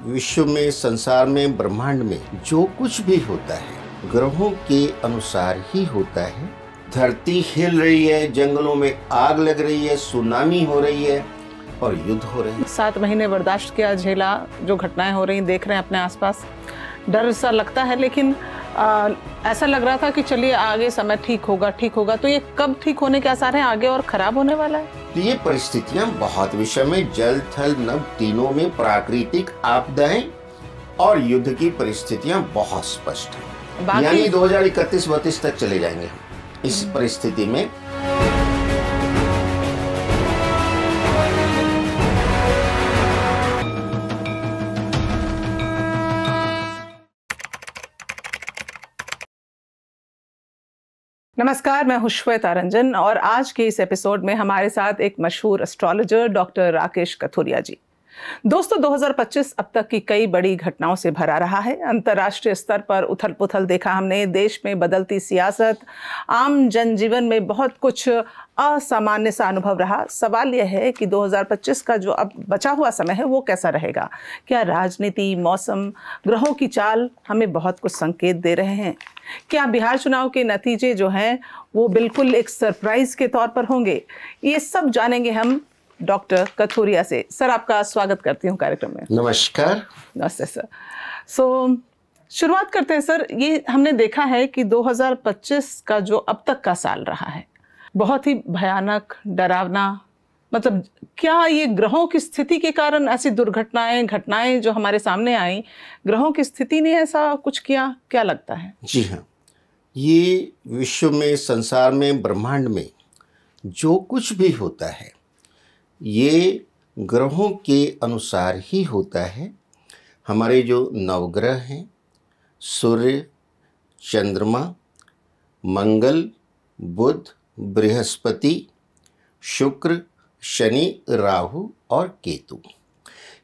विश्व में, संसार में, ब्रह्मांड में जो कुछ भी होता है ग्रहों के अनुसार ही होता है। धरती हिल रही है, जंगलों में आग लग रही है, सुनामी हो रही है और युद्ध हो रहे हैं। 7 महीने बर्दाश्त किया, झेला, जो घटनाएं हो रही देख रहे हैं अपने आसपास, डर सा लगता है, लेकिन ऐसा लग रहा था कि चलिए आगे समय ठीक होगा। तो ये कब ठीक होने के आसार हैं आगे, और खराब होने वाला है? ये परिस्थितियां बहुत विषम में, जल थल नभ तीनों में प्राकृतिक आपदाएं और युद्ध की परिस्थितियां बहुत स्पष्ट हैं। यानी 2031-32 तक चले जाएंगे इस परिस्थिति में। नमस्कार, मैं हूं श्वेता रंजन और आज के इस एपिसोड में हमारे साथ एक मशहूर एस्ट्रोलॉजर डॉक्टर राकेश कथुरिया जी। दोस्तों, 2025 अब तक की कई बड़ी घटनाओं से भरा रहा है। अंतर्राष्ट्रीय स्तर पर उथल पुथल देखा हमने, देश में बदलती सियासत, आम जनजीवन में बहुत कुछ असामान्य सा अनुभव रहा। सवाल यह है कि 2025 का जो अब बचा हुआ समय है वो कैसा रहेगा? क्या राजनीति, मौसम, ग्रहों की चाल हमें बहुत कुछ संकेत दे रहे हैं? क्या बिहार चुनाव के नतीजे जो हैं वो बिल्कुल एक सरप्राइज के तौर पर होंगे? ये सब जानेंगे हम डॉक्टर कथुरिया से। सर, आपका स्वागत करती हूँ कार्यक्रम में। नमस्कार। नमस्ते सर। शुरुआत करते हैं सर। ये हमने देखा है कि 2025 का जो अब तक का साल रहा है बहुत ही भयानक, डरावना। मतलब क्या ये ग्रहों की स्थिति के कारण ऐसी घटनाएं जो हमारे सामने आई, ग्रहों की स्थिति ने ऐसा कुछ किया? क्या लगता है? जी हाँ, ये विश्व में, संसार में, ब्रह्मांड में जो कुछ भी होता है ये ग्रहों के अनुसार ही होता है। हमारे जो नवग्रह हैं, सूर्य, चंद्रमा, मंगल, बुध, बृहस्पति, शुक्र, शनि, राहु और केतु,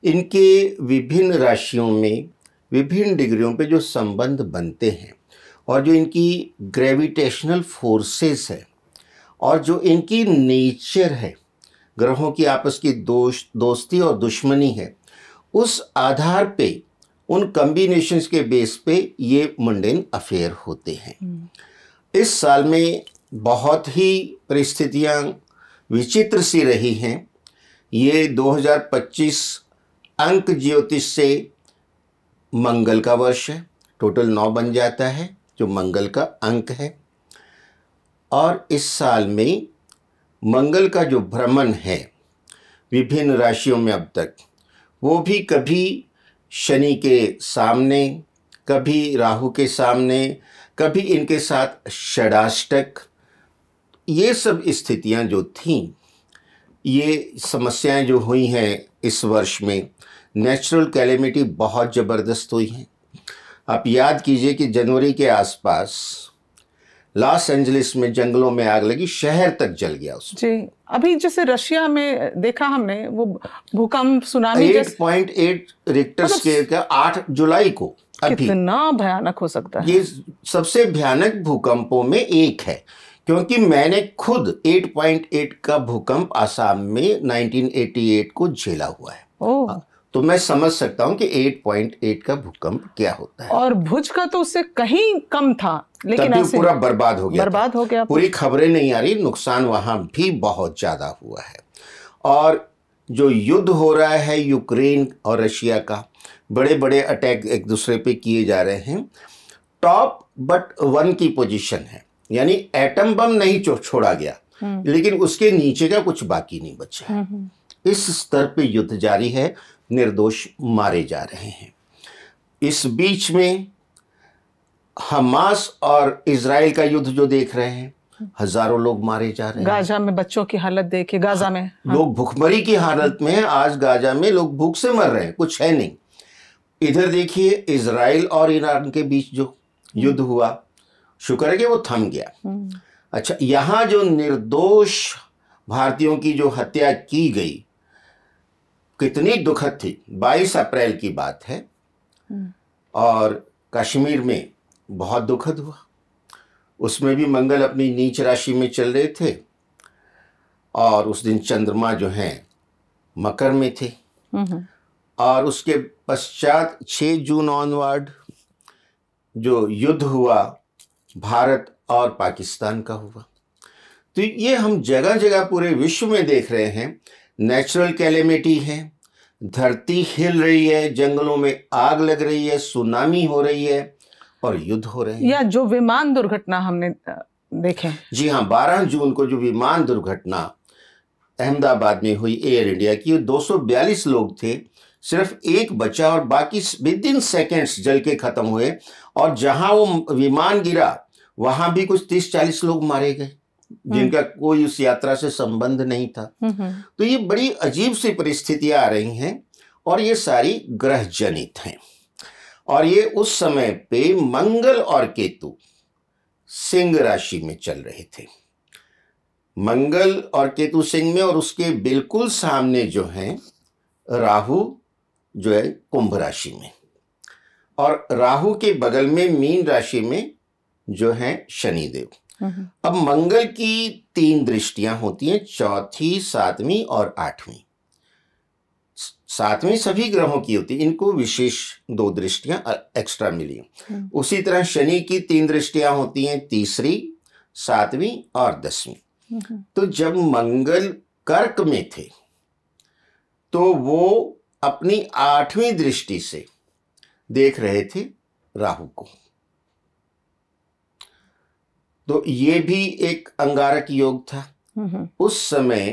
इनके विभिन्न राशियों में विभिन्न डिग्रियों पे जो संबंध बनते हैं और जो इनकी ग्रेविटेशनल फोर्सेस है और जो इनकी नेचर है, ग्रहों की आपस की दोस्ती और दुश्मनी है, उस आधार पे, उन कॉम्बिनेशंस के बेस पे ये मंडेन अफेयर होते हैं। इस साल में बहुत ही परिस्थितियां विचित्र सी रही हैं। ये 2025 अंक ज्योतिष से मंगल का वर्ष है। टोटल 9 बन जाता है जो मंगल का अंक है। और इस साल में मंगल का जो भ्रमण है विभिन्न राशियों में अब तक, वो भी कभी शनि के सामने, कभी राहु के सामने, कभी इनके साथ षडाष्टक, ये सब स्थितियां जो थीं, ये समस्याएं जो हुई हैं इस वर्ष में, नेचुरल कैलेमिटी बहुत ज़बरदस्त हुई हैं। आप याद कीजिए कि जनवरी के आसपास लॉस एंजलिस में जंगलों में आग लगी, शहर तक जल गया उसमें। जी, अभी जैसे रशिया में देखा हमने वो भूकंप, सुनामी, 8.8 रिक्टर स्केल का 8 जुलाई को। कितना भयानक हो सकता है? ये सबसे भयानक भूकंपों में एक है, क्योंकि मैंने खुद 8.8 का भूकंप आसाम में 1988 को झेला हुआ है। तो मैं समझ सकता हूं कि 8.8 का भूकंप क्या होता है। और भुज का तो उससे कहीं कम था, लेकिन ऐसे पूरा बर्बाद हो गया। पूरी खबरें नहीं आ रही, नुकसान वहां भी बहुत ज्यादा हुआ है। और जो युद्ध हो रहा है यूक्रेन और रशिया का, बड़े बड़े अटैक एक दूसरे पे किए जा रहे हैं। टॉप बट 1 की पोजीशन है, यानी एटम बम नहीं छोड़ा गया, लेकिन उसके नीचे का कुछ बाकी नहीं बचा है। इस स्तर पे युद्ध जारी है, निर्दोष मारे जा रहे हैं। इस बीच में हमास और इजराइल का युद्ध जो देख रहे हैं, हजारों लोग मारे जा रहे हैं। गाजा में बच्चों की हालत देखिए, गाजा में लोग भूखमरी की हालत में हैं। आज गाजा में लोग भूख से मर रहे हैं, कुछ है नहीं। इधर देखिए इजराइल और ईरान के बीच जो युद्ध हुआ, शुक्र है कि वो थम गया। अच्छा, यहाँ जो निर्दोष भारतीयों की जो हत्या की गई, कितनी दुखद थी। 22 अप्रैल की बात है और कश्मीर में बहुत दुखद हुआ। उसमें भी मंगल अपनी नीच राशि में चल रहे थे और उस दिन चंद्रमा जो हैं मकर में थे। और उसके पश्चात 6 जून ऑनवर्ड जो युद्ध हुआ भारत और पाकिस्तान का हुआ। तो ये हम जगह जगह पूरे विश्व में देख रहे हैं, नेचुरल कैलेमिटी है, धरती हिल रही है, जंगलों में आग लग रही है, सुनामी हो रही है और युद्ध हो रहे हैं। या जो विमान दुर्घटना हमने देखे, जी हाँ, 12 जून को जो विमान दुर्घटना अहमदाबाद में हुई एयर इंडिया की, 242 लोग थे, सिर्फ एक बचा और बाकी विद इन सेकेंड्स जल के खत्म हुए। और जहां वो विमान गिरा वहां भी कुछ 30-40 लोग मारे गए जिनका कोई उस यात्रा से संबंध नहीं था। तो ये बड़ी अजीब सी परिस्थितियां आ रही हैं और ये सारी ग्रह जनित हैं। और ये उस समय पे मंगल और केतु सिंह राशि में चल रहे थे। मंगल और केतु सिंह में, और उसके बिल्कुल सामने जो है राहु जो है कुंभ राशि में, और राहु के बगल में मीन राशि में जो है शनिदेव। अब मंगल की 3 दृष्टियां होती हैं, चौथी, 7वीं और 8वीं। 7वीं सभी ग्रहों की होती है, इनको विशेष 2 दृष्टियां एक्स्ट्रा मिली। उसी तरह शनि की 3 दृष्टियां होती हैं, तीसरी, 7वीं और 10वीं। तो जब मंगल कर्क में थे तो वो अपनी 8वीं दृष्टि से देख रहे थे राहु को। तो ये भी एक अंगारक योग था। उस समय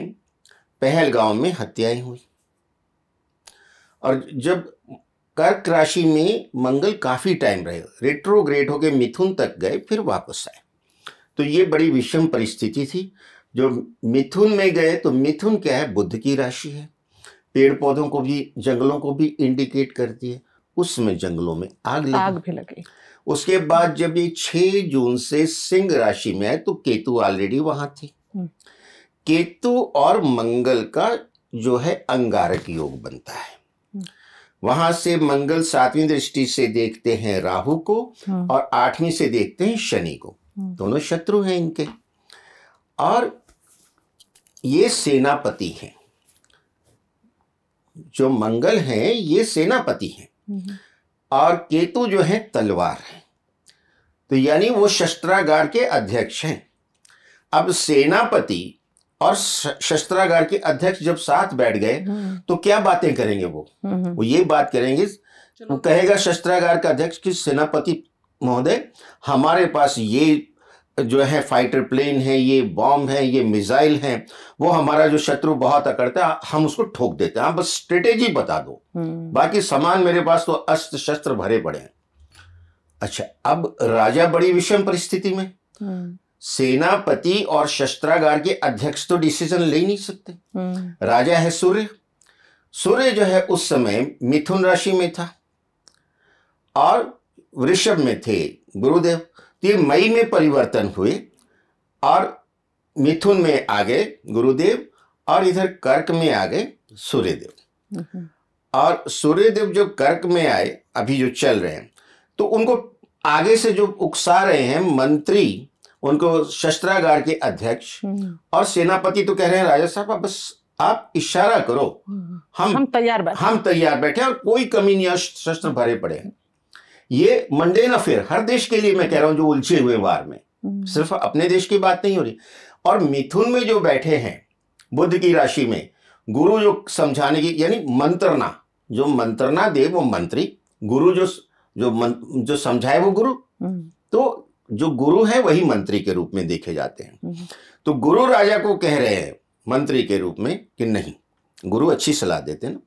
पहलगांव में हत्याएं हुई, और जब कर्क राशि में मंगल काफी टाइम रहे, रेट्रोग्रेड होके मिथुन तक गए, फिर वापस आए। तो ये बड़ी विषम परिस्थिति थी। जो मिथुन में गए, तो मिथुन क्या है, बुध की राशि है, पेड़ पौधों को भी, जंगलों को भी इंडिकेट करती है। उस समय जंगलों में आग भी लगी। उसके बाद जब ये 6 जून से सिंह राशि में आए तो केतु ऑलरेडी वहां थे। केतु और मंगल का जो है अंगारक योग बनता है। वहां से मंगल 7वीं दृष्टि से देखते हैं राहु को और 8वीं से देखते हैं शनि को। दोनों शत्रु हैं इनके, और ये सेनापति हैं। जो मंगल हैं ये सेनापति हैं और केतु जो है तलवार है। तो यानी वो शस्त्रागार के अध्यक्ष हैं। अब सेनापति और शस्त्रागार के अध्यक्ष जब साथ बैठ गए तो क्या बातें करेंगे? वो ये बात करेंगे, वो कहेगा शस्त्रागार का अध्यक्ष कि सेनापति महोदय, हमारे पास ये जो है फाइटर प्लेन है, ये बॉम्ब है, ये मिसाइल है, वो हमारा जो शत्रु बहुत अकड़ता है, हम उसको ठोक देते हैं, बस स्ट्रेटेजी बता दो, बाकी सामान मेरे पास तो अस्त्र शस्त्र भरे पड़े हैं। अच्छा, अब राजा बड़ी विषम परिस्थिति में, सेनापति और शस्त्रागार के अध्यक्ष तो डिसीजन ले नहीं सकते। राजा है सूर्य। सूर्य जो है उस समय मिथुन राशि में था और वृषभ में थे गुरुदेव। ये मई में परिवर्तन हुए और मिथुन में आ गए गुरुदेव और इधर कर्क में आ गए सूर्यदेव। और सूर्यदेव जो कर्क में आए, अभी जो चल रहे हैं, तो उनको आगे से जो उकसा रहे हैं मंत्री, उनको शस्त्रागार के अध्यक्ष और सेनापति तो कह रहे हैं राजा साहब बस आप इशारा करो, हम तैयार बैठे और कोई कमी नहीं, शस्त्र भरे पड़े हैं। ये मंडेन अफेयर हर देश के लिए मैं कह रहा हूं जो उलझे हुए वार में, सिर्फ अपने देश की बात नहीं हो रही। और मिथुन में जो बैठे हैं बुध की राशि में, गुरु जो समझाने की, यानी मंत्रना, जो मंत्रना दे वो मंत्री, गुरु जो समझाए वो गुरु। तो जो गुरु है वही मंत्री के रूप में देखे जाते हैं। तो गुरु राजा को कह रहे हैं मंत्री के रूप में कि नहीं, गुरु अच्छी सलाह देते हैं ना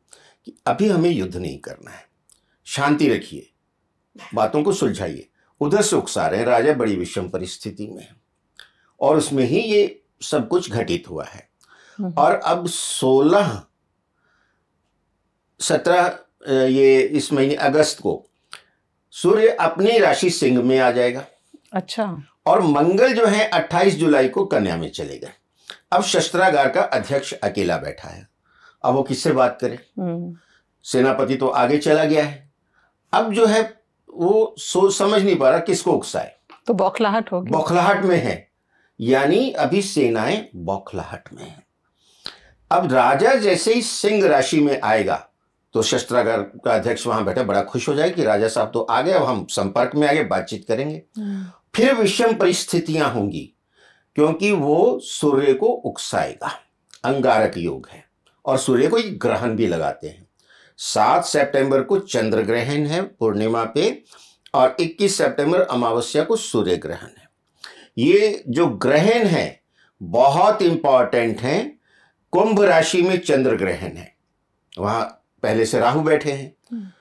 कि अभी हमें युद्ध नहीं करना है, शांति रखिए, बातों को सुलझाइए। उधर से उकसा रहे हैं, राजा बड़ी विषम परिस्थिति में है और उसमें ही ये सब कुछ घटित हुआ है। और अब 17 ये इस महीने अगस्त को सूर्य अपनी राशि सिंह में आ जाएगा। अच्छा। और मंगल जो है 28 जुलाई को कन्या में चलेगा। अब शस्त्रागार का अध्यक्ष अकेला बैठा है, अब वो किससे बात करे? सेनापति तो आगे चला गया है, अब जो है वो सोच समझ नहीं पा रहा किसको उकसाए, तो बौखलाहट होगी, बौखलाहट में है, यानी अभी सेनाएं बौखलाहट में है। अब राजा जैसे ही सिंह राशि में आएगा तो शस्त्रागार का अध्यक्ष वहां बैठा, बड़ा खुश हो जाए कि राजा साहब तो आ गए, अब हम संपर्क में आगे बातचीत करेंगे। फिर विषम परिस्थितियां होंगी, क्योंकि वो सूर्य को उकसाएगा। अंगारक योग है और सूर्य को एक ग्रहण भी लगाते हैं। 7 सितंबर को चंद्र ग्रहण है पूर्णिमा पे, और 21 सितंबर अमावस्या को सूर्य ग्रहण है। ये जो ग्रहण है बहुत इंपॉर्टेंट है। कुंभ राशि में चंद्र ग्रहण है, वहां पहले से राहु बैठे हैं,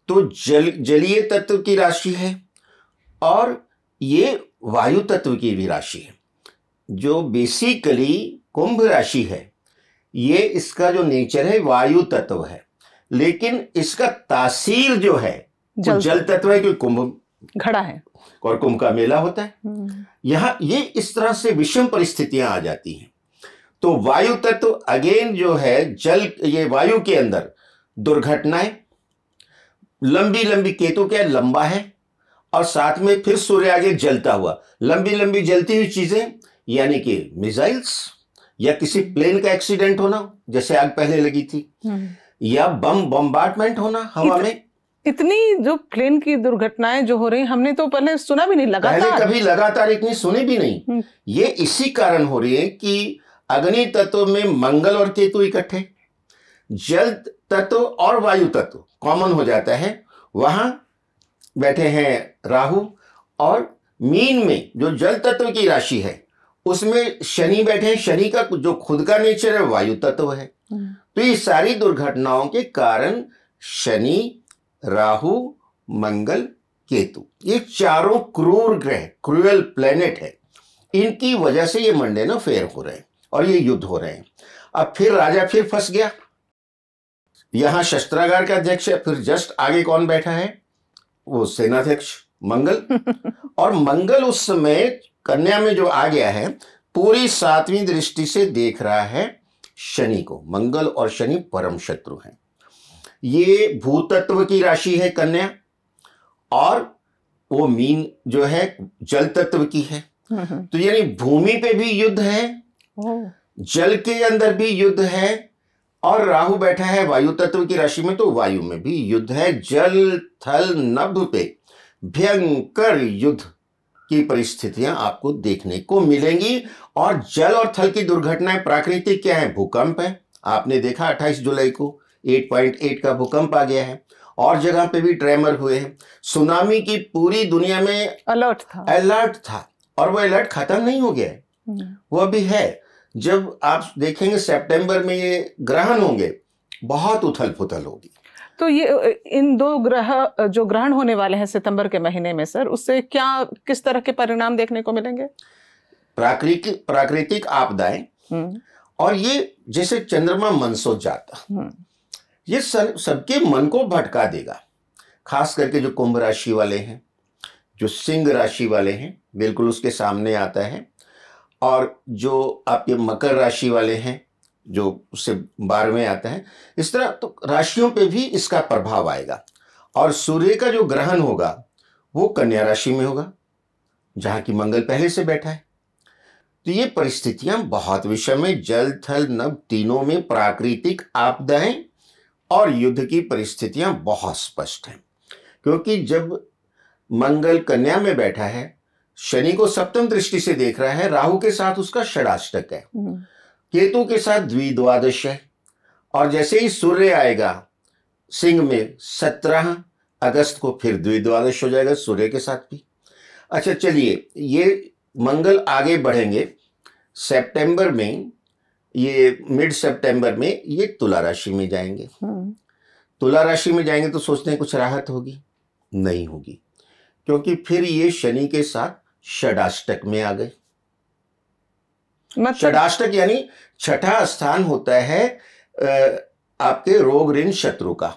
तो जलीय तत्व की राशि है और ये वायु तत्व की भी राशि है। जो बेसिकली कुंभ राशि है, ये इसका जो नेचर है वायु तत्व है, लेकिन इसका तासीर जो है वो जल तत्व है, क्योंकि कुंभ घड़ा है और कुंभ का मेला होता है। यहां ये इस तरह से विषम परिस्थितियां आ जाती हैं। तो वायु तत्व अगेन जो है जल, ये वायु के अंदर दुर्घटनाएं, लंबी लंबी, केतु क्या लंबा है, और साथ में फिर सूर्य आगे जलता हुआ, लंबी लंबी जलती हुई चीजें, यानी कि मिसाइल्स या किसी प्लेन का एक्सीडेंट होना जैसे आग पहले लगी थी, या बम्बार्डमेंट होना हवा में। इतनी जो प्लेन की दुर्घटनाएं जो हो रही, हमने तो पहले सुना भी नहीं, लगातार पहले कभी लगातार इतनी सुनी भी नहीं। ये इसी कारण हो रही है कि अग्नि तत्व में मंगल और केतु इकट्ठे, जल तत्व और वायु तत्व कॉमन हो जाता है। वहां बैठे हैं राहु, और मीन में जो जल तत्व की राशि है उसमें शनि बैठे हैं। शनि का जो खुद का नेचर है वायु तत्व है। तो ये सारी दुर्घटनाओं के कारण शनि, राहु, मंगल, केतु, ये चारों क्रूर ग्रह, क्रूअल प्लेनेट है, इनकी वजह से ये मंडेन अफेयर हो रहे हैं और ये युद्ध हो रहे हैं। अब फिर राजा फिर फंस गया। यहां शस्त्रागार का अध्यक्ष है, फिर जस्ट आगे कौन बैठा है, वो सेनाध्यक्ष मंगल। और मंगल उस समय कन्या में जो आ गया है, पूरी 7वीं दृष्टि से देख रहा है शनि को। मंगल और शनि परम शत्रु हैं। ये भूतत्व की राशि है कन्या, और वो मीन जो है जल तत्व की है। तो यानी भूमि पे भी युद्ध है, जल के अंदर भी युद्ध है, और राहु बैठा है वायु तत्व की राशि में, तो वायु में भी युद्ध है। जल थल नभ पे भयंकर युद्ध की परिस्थितियां आपको देखने को मिलेंगी। और जल और थल की दुर्घटनाएं प्राकृतिक क्या है, भूकंप है। आपने देखा 28 जुलाई को 8.8 का भूकंप आ गया है, और जगह पे भी ट्रेमर हुए हैं। सुनामी की पूरी दुनिया में अलर्ट था, और वो अलर्ट खत्म नहीं हो गया है, वो अभी है। जब आप देखेंगे सितंबर में ये ग्रहण होंगे, बहुत उथल पुथल होगी। तो ये इन 2 ग्रह जो ग्रहण होने वाले हैं सितंबर के महीने में सर, उससे क्या किस तरह के परिणाम देखने को मिलेंगे? प्राकृतिक आपदाएं, और ये जैसे चंद्रमा मनसो जाता, ये सबके मन को भटका देगा। खास करके जो कुंभ राशि वाले हैं, जो सिंह राशि वाले हैं, बिल्कुल उसके सामने आता है। और जो आपके मकर राशि वाले हैं, जो उससे 12वें आता है, इस तरह तो राशियों पे भी इसका प्रभाव आएगा। और सूर्य का जो ग्रहण होगा वो कन्या राशि में होगा, जहां की मंगल पहले से बैठा है। तो ये परिस्थितियां बहुत विषम है। जल थल नभ तीनों में प्राकृतिक आपदाएं और युद्ध की परिस्थितियां बहुत स्पष्ट हैं। क्योंकि जब मंगल कन्या में बैठा है, शनि को सप्तम दृष्टि से देख रहा है, राहु के साथ उसका षडाष्टक है, केतु के साथ द्विद्वादश है, और जैसे ही सूर्य आएगा सिंह में 17 अगस्त को फिर द्विद्वादश हो जाएगा सूर्य के साथ भी। अच्छा चलिए, ये मंगल आगे बढ़ेंगे। सितंबर में, ये मिड सितंबर में ये तुला राशि में जाएंगे। तुला राशि में जाएंगे तो सोचते हैं कुछ राहत होगी, नहीं होगी, क्योंकि फिर ये शनि के साथ षडाष्टक में आ गए। षडाष्टक यानी छठा स्थान होता है आपके रोग ऋण शत्रु का,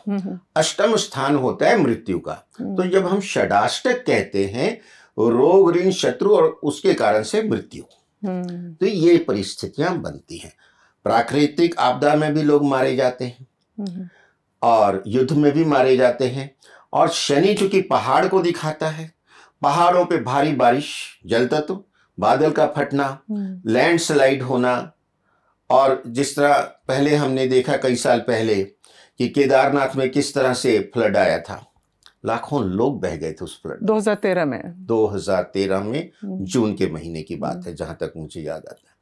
अष्टम स्थान होता है मृत्यु का। तो जब हम षडाष्टक कहते हैं रोग ऋण शत्रु और उसके कारण से मृत्यु, तो ये परिस्थितियां बनती हैं। प्राकृतिक आपदा में भी लोग मारे जाते हैं और युद्ध में भी मारे जाते हैं। और शनि चूंकि पहाड़ को दिखाता है, पहाड़ों पे भारी बारिश, जल तत्व, बादल का फटना, लैंडस्लाइड होना, और जिस तरह पहले हमने देखा कई साल पहले कि केदारनाथ में किस तरह से फ्लड आया था, लाखों लोग बह गए थे उस फ्लड 2013 में। 2013 में जून के महीने की बात है, जहां तक मुझे याद आता है।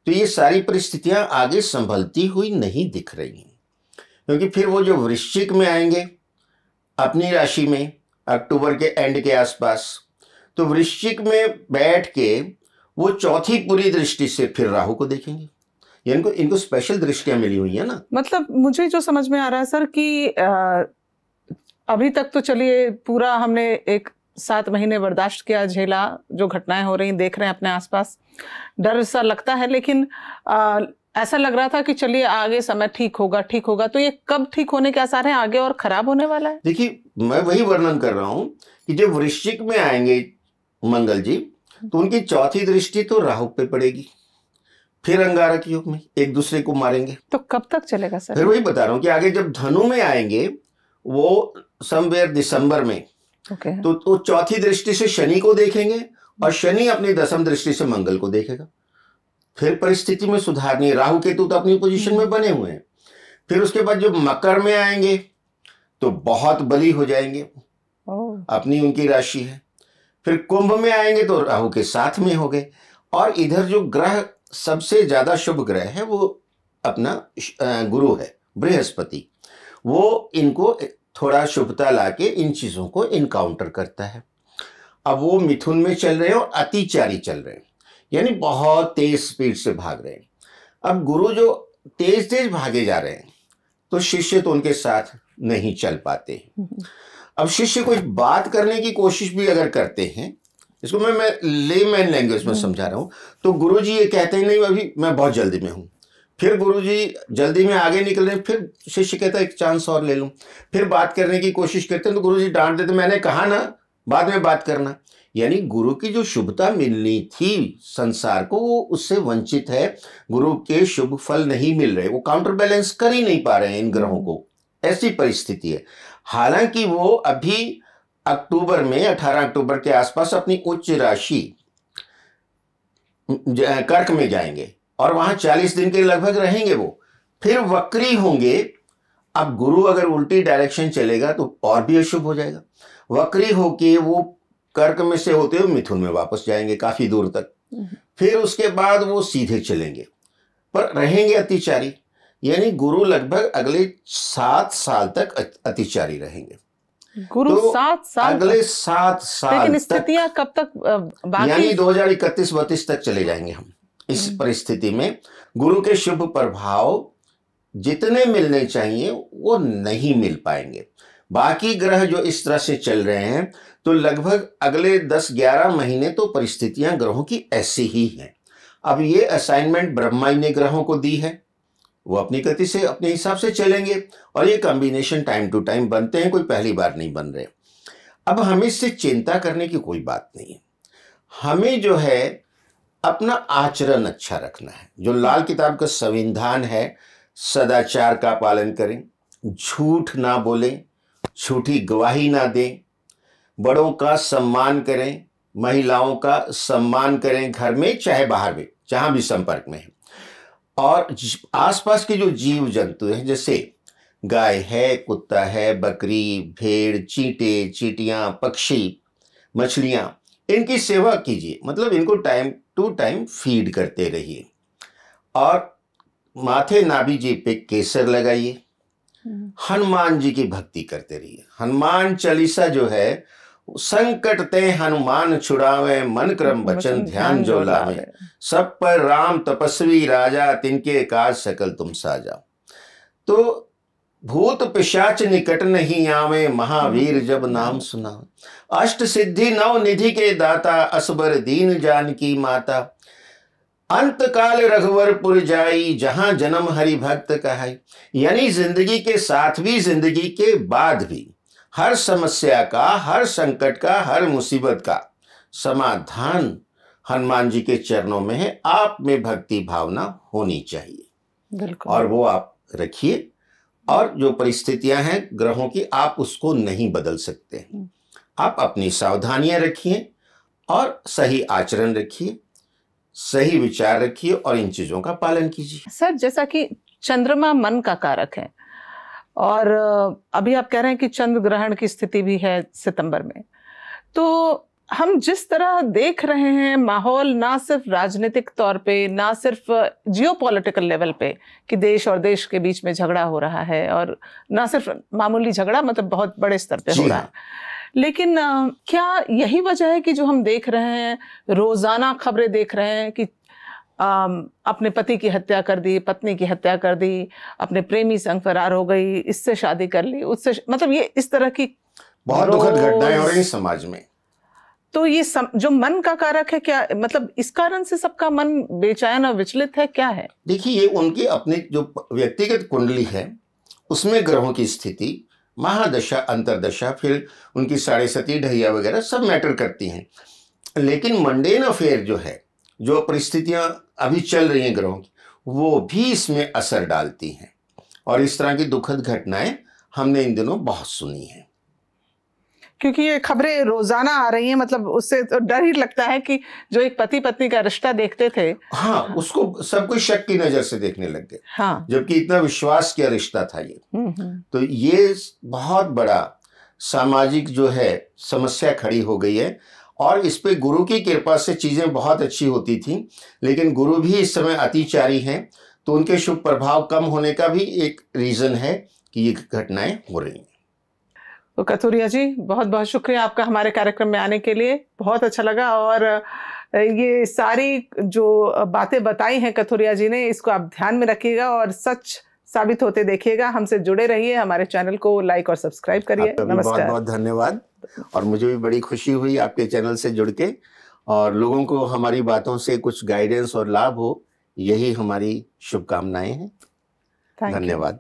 तो ये सारी परिस्थितियां आगे संभलती हुई नहीं दिख रही हैं, क्योंकि फिर वो जो वृश्चिक में आएंगे अपनी राशि में अक्टूबर के एंड के आसपास, तो वृश्चिक में बैठ के वो चौथी पूरी दृष्टि से फिर राहु को देखेंगे। इनको स्पेशल दृष्टियां मिली हुई है ना। मतलब मुझे जो समझ में आ रहा है सर कि अभी तक तो चलिए पूरा हमने एक 7 महीने बर्दाश्त किया, झेला, जो घटनाएं हो रही देख रहे हैं अपने आसपास, डर सा लगता है, लेकिन ऐसा लग रहा था कि चलिए आगे समय ठीक होगा ठीक होगा। तो ये कब ठीक होने के आसार हैं आगे और खराब होने वाला है? देखिए, मैं वही वर्णन कर रहा हूं कि जब वृश्चिक में आएंगे मंगल जी, तो उनकी चौथी दृष्टि तो राहु पे पड़ेगी, फिर अंगारक योग में एक दूसरे को मारेंगे। तो कब तक चलेगा सर? फिर वही बता रहा हूं कि आगे जब धनु में आएंगे वो समवेयर दिसंबर में, तो चौथी दृष्टि से शनि को देखेंगे और शनि अपनी दसम दृष्टि से मंगल को देखेगा। फिर परिस्थिति में सुधार नहीं, राहु केतु तो अपनी पोजीशन में बने हुए हैं। फिर उसके बाद जब मकर में आएंगे तो बहुत बली हो जाएंगे, अपनी उनकी राशि है। फिर कुंभ में आएंगे तो राहु के साथ में हो गए। और इधर जो ग्रह सबसे ज्यादा शुभ ग्रह है वो अपना गुरु है, बृहस्पति, वो इनको थोड़ा शुभता लाके इन चीजों को इनकाउंटर करता है। अब वो मिथुन में चल रहे हैं और अतिचारी चल रहे हैं, यानी बहुत तेज स्पीड से भाग रहे हैं। अब गुरु जो तेज तेज भागे जा रहे हैं तो शिष्य तो उनके साथ नहीं चल पाते हैं। अब शिष्य कोई बात करने की कोशिश भी अगर करते हैं, इसको मैं लेमैन लैंग्वेज में समझा रहा हूं, तो गुरुजी ये कहते हैं नहीं अभी मैं बहुत जल्दी में हूं। फिर गुरुजी जल्दी में आगे निकल रहे हैं, फिर शिष्य कहता है एक चांस और ले लूं। फिर बात करने की कोशिश करते हैं तो गुरुजी डांट देते, मैंने कहा ना बाद में बात करना। यानी गुरु की जो शुभता मिलनी थी संसार को वो उससे वंचित है। गुरु के शुभ फल नहीं मिल रहे, वो काउंटर बैलेंस कर ही नहीं पा रहे हैं इन ग्रहों को, ऐसी परिस्थिति है। हालांकि वो अभी अक्टूबर में 18 अक्टूबर के आसपास अपनी उच्च राशि कर्क में जाएंगे और वहां 40 दिन के लगभग रहेंगे वो, फिर वक्री होंगे। अब गुरु अगर उल्टी डायरेक्शन चलेगा तो और भी अशुभ हो जाएगा। वक्री होके वो कर्क में से होते हुए मिथुन में वापस जाएंगे काफी दूर तक, फिर उसके बाद वो सीधे चलेंगे पर रहेंगे अतिचारी। यानी गुरु लगभग अगले 7 साल तक अतिचारी रहेंगे। गुरु तो 7 साल अगले 7 साल, लेकिन स्थितियां कब तक बाकी? यानी 2031-32 तक चले जाएंगे हम। इस परिस्थिति में गुरु के शुभ प्रभाव जितने मिलने चाहिए वो नहीं मिल पाएंगे। बाकी ग्रह जो इस तरह से चल रहे हैं तो लगभग अगले 10-11 महीने तो परिस्थितियां ग्रहों की ऐसी ही हैं। अब ये असाइनमेंट ब्रह्मा ने ग्रहों को दी है, वो अपनी गति से अपने हिसाब से चलेंगे और ये कॉम्बिनेशन टाइम टू टाइम बनते हैं, कोई पहली बार नहीं बन रहे। अब हमें इससे चिंता करने की कोई बात नहीं है। हमें जो है अपना आचरण अच्छा रखना है। जो लाल किताब का संविधान है, सदाचार का पालन करें, झूठ ना बोलें, झूठी गवाही ना दें, बड़ों का सम्मान करें, महिलाओं का सम्मान करें, घर में चाहे बाहर में जहां भी संपर्क में है। और आसपास के जो जीव जंतु हैं जैसे गाय है, कुत्ता है, बकरी, भेड़, चींटे, चींटियां, पक्षी, मछलियां, इनकी सेवा कीजिए। मतलब इनको टाइम टू टाइम फीड करते रहिए और माथे नाभि जी पे केसर लगाइए। हनुमान जी की भक्ति करते रहिए। हनुमान चालीसा जो है, संकट ते हनुमान छुड़ावे, मन क्रम वचन ध्यान जो लावे, सब पर राम तपस्वी राजा, तिनके काज सकल तुम साजा। तो भूत पिशाच निकट नहीं आवे, महावीर जब नाम सुनावे, अष्ट सिद्धि नव निधि के दाता, असबर दीन जानकी माता, अंत काल रघुवरपुर जाई, जहां जन्म हरि भक्त कहाई। यानी जिंदगी के साथ भी, जिंदगी के बाद भी हर समस्या का, हर संकट का, हर मुसीबत का समाधान हनुमान जी के चरणों में है। आप में भक्ति भावना होनी चाहिए और वो आप रखिए। और जो परिस्थितियां हैं ग्रहों की, आप उसको नहीं बदल सकते हैं। आप अपनी सावधानियां रखिए और सही आचरण रखिए, सही विचार रखिए और इन चीजों का पालन कीजिए। सर, जैसा कि चंद्रमा मन का कारक है और अभी आप कह रहे हैं कि चंद्र ग्रहण की स्थिति भी है सितंबर में। तो हम जिस तरह देख रहे हैं माहौल, ना सिर्फ राजनीतिक तौर पे, ना सिर्फ जियोपॉलिटिकल लेवल पे कि देश और देश के बीच में झगड़ा हो रहा है, और ना सिर्फ मामूली झगड़ा, मतलब बहुत बड़े स्तर पे हो रहा है, लेकिन क्या यही वजह है कि जो हम देख रहे हैं, रोजाना खबरें देख रहे हैं कि अपने पति की हत्या कर दी, पत्नी की हत्या कर दी, अपने प्रेमी संग फरार हो गई, इससे शादी कर ली, उससे, मतलब ये इस तरह की बहुत दुखद घटनाएं हो रही समाज में। तो ये जो मन का कारक है, क्या मतलब इस कारण से सबका मन बेचैन और विचलित है, क्या है? देखिए, ये उनकी अपनी जो व्यक्तिगत कुंडली है उसमें ग्रहों की स्थिति, महादशा, अंतरदशा, फिर उनकी साढ़े सती ढैया वगैरह सब मैटर करती हैं। लेकिन मंडेन अफेयर जो है, जो परिस्थितियां अभी चल रही हैं ग्रहों की, वो भी इसमें असर डालती हैं। और इस तरह की दुखद घटनाएं हमने इन दिनों बहुत सुनी हैं, क्योंकि ये खबरें रोजाना आ रही हैं। मतलब उससे तो डर ही लगता है कि जो एक पति पत्नी का रिश्ता देखते थे, हाँ, उसको सब कोई शक की नजर से देखने लग गए। हाँ, जबकि इतना विश्वास किया रिश्ता था ये। तो ये बहुत बड़ा सामाजिक जो है समस्या खड़ी हो गई है। और इस पे गुरु की कृपा से चीजें बहुत अच्छी होती थी, लेकिन गुरु भी इस समय अतिचारी हैं, तो उनके शुभ प्रभाव कम होने का भी एक रीजन है कि ये घटनाएं हो रही हैं। तो कथुरिया जी, बहुत बहुत शुक्रिया आपका हमारे कार्यक्रम में आने के लिए, बहुत अच्छा लगा। और ये सारी जो बातें बताई हैं कथुरिया जी ने, इसको आप ध्यान में रखिएगा और सच साबित होते देखिएगा। हमसे जुड़े रहिए, हमारे चैनल को लाइक और सब्सक्राइब करिए। नमस्कार। बहुत बहुत धन्यवाद। और मुझे भी बड़ी खुशी हुई आपके चैनल से जुड़ के, और लोगों को हमारी बातों से कुछ गाइडेंस और लाभ हो, यही हमारी शुभकामनाएं हैं। धन्यवाद।